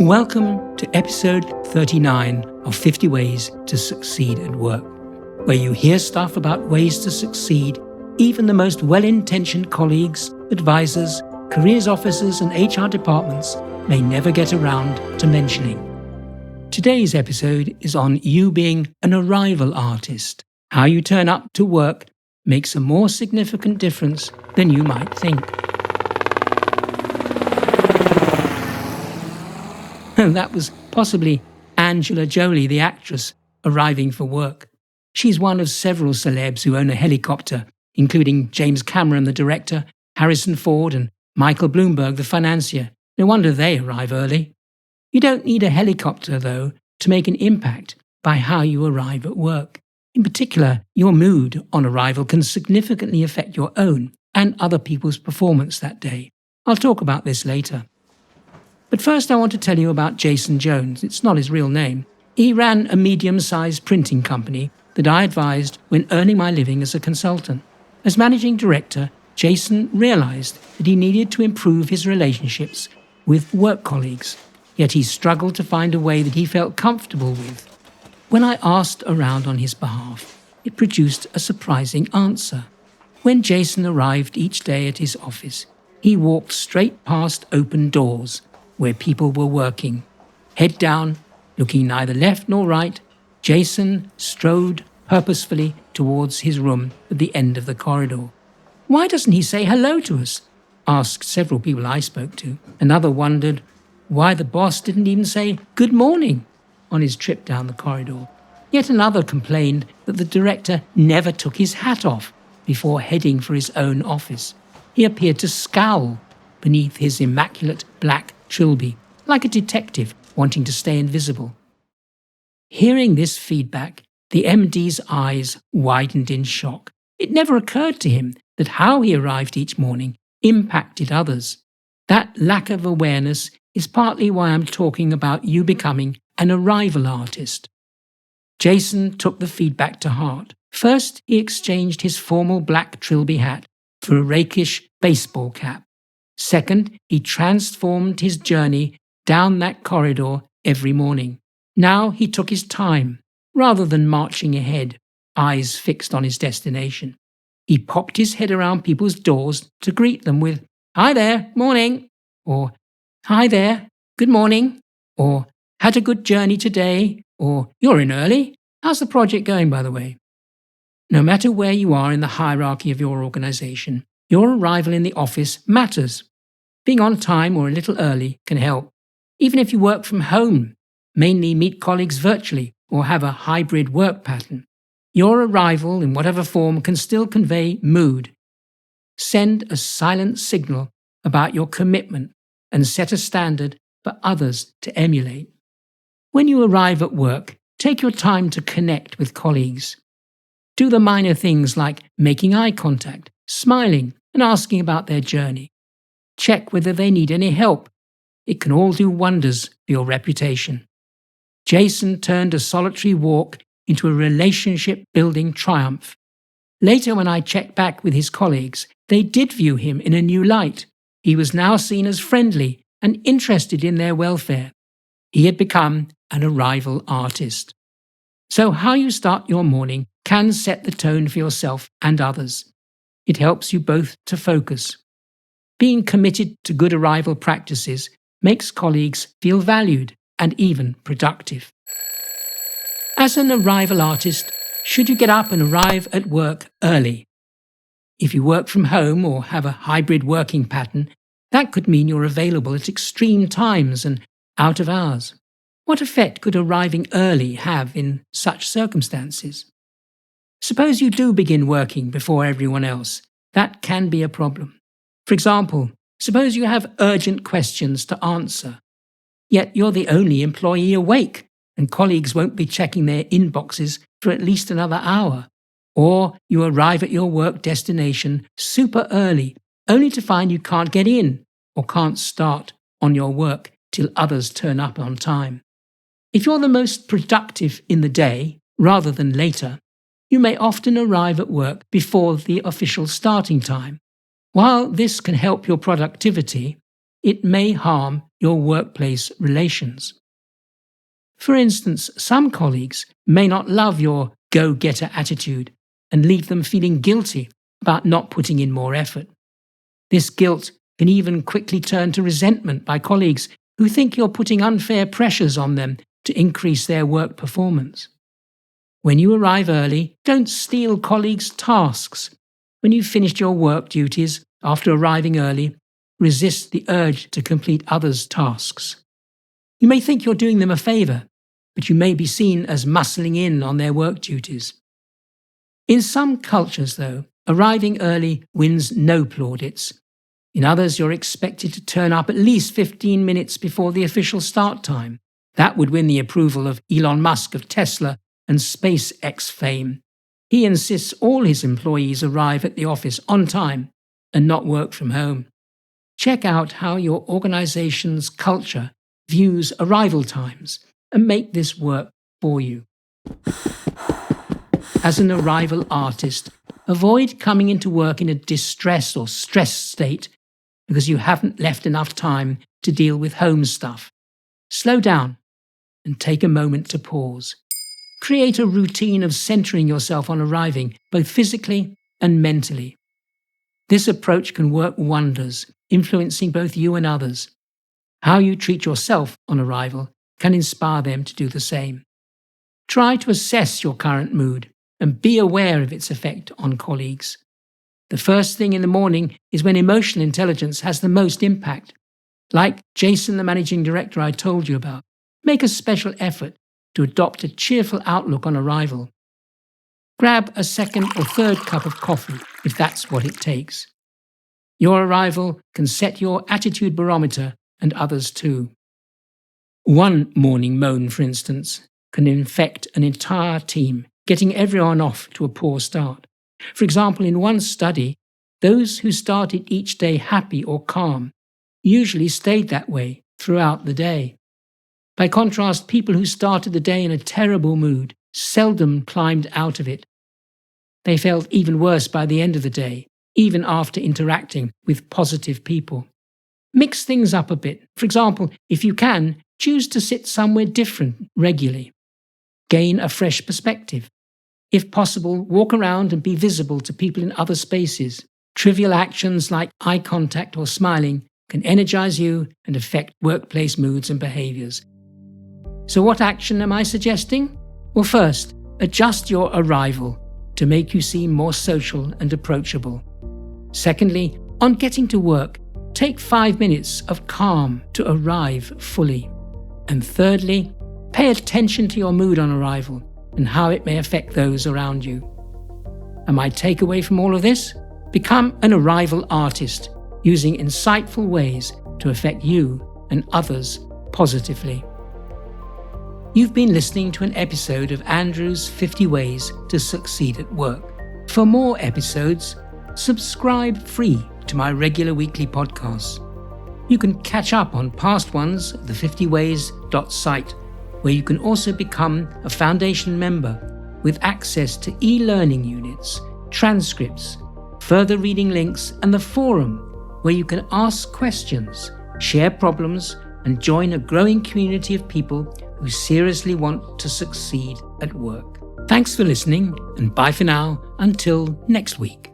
Welcome to episode 39 of 50 Ways to Succeed at Work, where you hear stuff about ways to succeed even the most well-intentioned colleagues, advisors, careers officers and HR departments may never get around to mentioning. Today's episode is on you being an arrival artist. How you turn up to work makes a more significant difference than you might think. That was possibly Angela Jolie, the actress, arriving for work. She's one of several celebs who own a helicopter, including James Cameron, the director, Harrison Ford, and Michael Bloomberg, the financier. No wonder they arrive early. You don't need a helicopter, though, to make an impact by how you arrive at work. In particular, your mood on arrival can significantly affect your own and other people's performance that day. I'll talk about this later. But first I want to tell you about Jason Jones. It's not his real name. He ran a medium-sized printing company that I advised when earning my living as a consultant. As managing director, Jason realized that he needed to improve his relationships with work colleagues, yet he struggled to find a way that he felt comfortable with. When I asked around on his behalf, it produced a surprising answer. When Jason arrived each day at his office, he walked straight past open doors where people were working. Head down, looking neither left nor right, Jason strode purposefully towards his room at the end of the corridor. "Why doesn't he say hello to us?" asked several people I spoke to. Another wondered why the boss didn't even say good morning on his trip down the corridor. Yet another complained that the director never took his hat off before heading for his own office. He appeared to scowl beneath his immaculate black trilby, like a detective wanting to stay invisible. Hearing this feedback, the MD's eyes widened in shock. It never occurred to him that how he arrived each morning impacted others. That lack of awareness is partly why I'm talking about you becoming an arrival artist. Jason took the feedback to heart. First, he exchanged his formal black trilby hat for a rakish baseball cap. Second, he transformed his journey down that corridor every morning. Now he took his time, rather than marching ahead, eyes fixed on his destination. He popped his head around people's doors to greet them with, "Hi there, morning," or "Hi there, good morning," or "Had a good journey today," or "You're in early. How's the project going, by the way?" No matter where you are in the hierarchy of your organization, your arrival in the office matters. Being on time or a little early can help. Even if you work from home, mainly meet colleagues virtually, or have a hybrid work pattern, your arrival in whatever form can still convey mood. Send a silent signal about your commitment and set a standard for others to emulate. When you arrive at work, take your time to connect with colleagues. Do the minor things like making eye contact, smiling, and asking about their journey. Check whether they need any help. It can all do wonders for your reputation. Jason turned a solitary walk into a relationship-building triumph. Later, when I checked back with his colleagues, they did view him in a new light. He was now seen as friendly and interested in their welfare. He had become an arrival artist. So how you start your morning can set the tone for yourself and others. It helps you both to focus. Being committed to good arrival practices makes colleagues feel valued and even productive. As an arrival artist, should you get up and arrive at work early? If you work from home or have a hybrid working pattern, that could mean you're available at extreme times and out of hours. What effect could arriving early have in such circumstances? Suppose you do begin working before everyone else. That can be a problem. For example, suppose you have urgent questions to answer, yet you're the only employee awake and colleagues won't be checking their inboxes for at least another hour. Or you arrive at your work destination super early, only to find you can't get in or can't start on your work till others turn up on time. If you're the most productive in the day, rather than later, you may often arrive at work before the official starting time. While this can help your productivity, it may harm your workplace relations. For instance, some colleagues may not love your go-getter attitude and leave them feeling guilty about not putting in more effort. This guilt can even quickly turn to resentment by colleagues who think you're putting unfair pressures on them to increase their work performance. When you arrive early, don't steal colleagues' tasks. When you've finished your work duties after arriving early, resist the urge to complete others' tasks. You may think you're doing them a favour, but you may be seen as muscling in on their work duties. In some cultures, though, arriving early wins no plaudits. In others, you're expected to turn up at least 15 minutes before the official start time. That would win the approval of Elon Musk of Tesla and SpaceX fame. He insists all his employees arrive at the office on time and not work from home. Check out how your organization's culture views arrival times and make this work for you. As an arrival artist, avoid coming into work in a distress or stress state because you haven't left enough time to deal with home stuff. Slow down and take a moment to pause. Create a routine of centering yourself on arriving, both physically and mentally. This approach can work wonders, influencing both you and others. How you treat yourself on arrival can inspire them to do the same. Try to assess your current mood and be aware of its effect on colleagues. The first thing in the morning is when emotional intelligence has the most impact. Like Jason, the managing director I told you about, make a special effort to adopt a cheerful outlook on arrival. Grab a second or third cup of coffee if that's what it takes. Your arrival can set your attitude barometer and others too. One morning moan, for instance, can infect an entire team, getting everyone off to a poor start. For example, in one study, those who started each day happy or calm usually stayed that way throughout the day. By contrast, people who started the day in a terrible mood seldom climbed out of it. They felt even worse by the end of the day, even after interacting with positive people. Mix things up a bit. For example, if you can, choose to sit somewhere different regularly. Gain a fresh perspective. If possible, walk around and be visible to people in other spaces. Trivial actions like eye contact or smiling can energize you and affect workplace moods and behaviors. So what action am I suggesting? Well, first, adjust your arrival to make you seem more social and approachable. Secondly, on getting to work, take 5 minutes of calm to arrive fully. And thirdly, pay attention to your mood on arrival and how it may affect those around you. And my takeaway from all of this? Become an arrival artist, using insightful ways to affect you and others positively. You've been listening to an episode of Andrew's 50 Ways to Succeed at Work. For more episodes, subscribe free to my regular weekly podcasts. You can catch up on past ones at the 50ways.site, where you can also become a foundation member with access to e-learning units, transcripts, further reading links, and the forum where you can ask questions, share problems, and join a growing community of people who seriously want to succeed at work. Thanks for listening, and bye for now until next week.